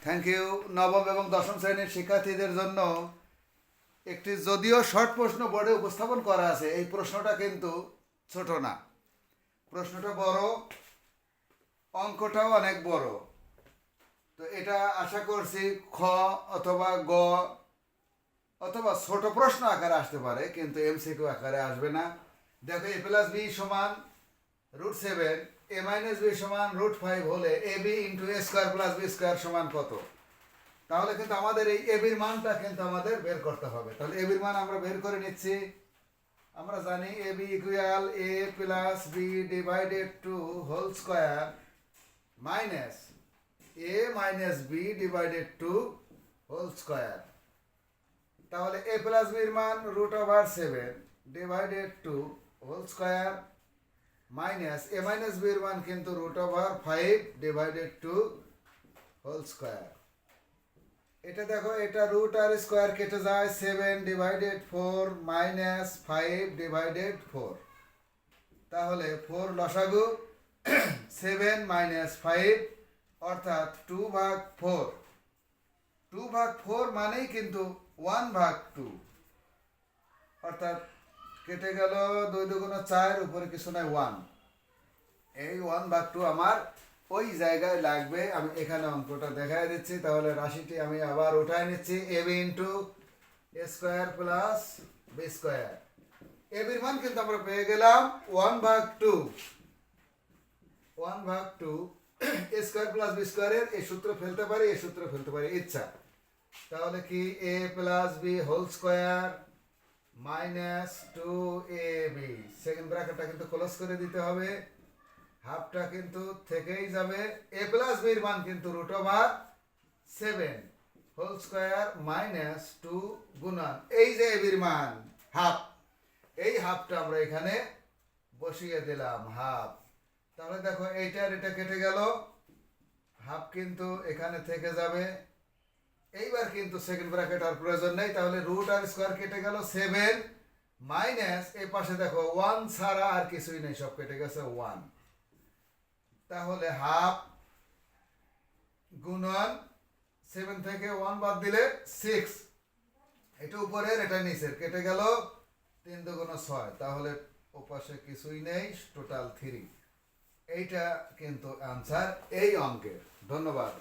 Thank you. নবম এবং দশম শ্রেণীর শিক্ষার্থীদের জন্য একটি যদিও শর্ট প্রশ্ন বোর্ডে উপস্থাপন করা আছে, এই প্রশ্নটা কিন্তু ছোট না, প্রশ্নটা বড়, অঙ্কটাও অনেক বড়। তো এটা আশা করছি খ অথবা গ অথবা ছোট প্রশ্ন আকারে আসতে পারে, কিন্তু এমসিকিউ আকারে আসবে না। দেখো এ প্লাস বি সমান √7, এ মাইনাস বি সমান √5 হলে A B into A square plus B square সমান কত? তাহলে কিন্তু আমাদের এই এ বির মানটা কিন্তু আমাদের বের করতে হবে। তাহলে এ বির মান আমরা বের করে নিচ্ছি। আমরা জানি a b equal a plus b divided two whole square minus a minus b divided two whole square. তাহলে এ প্লাস বির মান √7 divided two whole square minus a minus বির মান কিন্তু √5 ডিভাইডেড টু হোল স্কোয়ার। এটা দেখো, এটা root আর square কেটে যায়, 7 ডিভাইডেড 4 মাইনাস 5 ডিভাইডেড 4। তাহলে 4 লসাগু 7 মাইনাস 5 অর্থাৎ 2/4। 2/4 মানেই কিন্তু 1/2, অর্থাৎ কেটে গেল 2 দুগুণ 4, উপরে কিছু নাই 1। এই 1/2 আমার ওই জায়গায় লাগবে। আমি এখানে অঙ্কটা দেখাই দিচ্ছি। তাহলে রাশিটি আমি আবার উঠাই নিচ্ছি, A B into A square plus B square. এ বির মান কিন্তু আমরা পেয়ে গেলাম 1/2। 1/2 এ স্কোয়ার প্লাস বি স্কোয়ারের এই সূত্র ফেলতে পারি, এই সূত্র ফেলতে পারি ইচ্ছা। তাহলে কি a plus b whole square minus 2ab, second ব্র্যাকেটটা কিন্তু ক্লোজ করে দিতে হবে, হাফটা কিন্তু থেকেই যাবে। এ প্লাস বির মান কিন্তু √7 হোল স্কোয়ার মাইনাস 2 গুণন এই যে এ বির মান হাফ, এই হাফটা আমরা এখানে বসিয়ে দিলাম, হাফ। তাহলে দেখো এইটার এটা কেটে গেল, হাফ কিন্তু এখানে থেকে যাবে। এইবার কিন্তু সেকেন্ড ব্র্যাকেট আর প্রয়োজন নেই। তাহলে রুট আর স্কোয়ার কেটে গেল, 7 মাইনাস এই পাশে দেখো 1 ছাড়া আর কিছুই নেই, সব কেটে গেছে 1। তাহলে হাফ গুণন 7 থেকে 1 বাদ দিলে 6, এটা উপরের এটা নিচের, কেটে গেল 3 দুগুণ 6। তাহলে ওপাশে কিছুই নেই, টোটাল 3। এইটা কিন্তু আনসার এই অঙ্কের। ধন্যবাদ।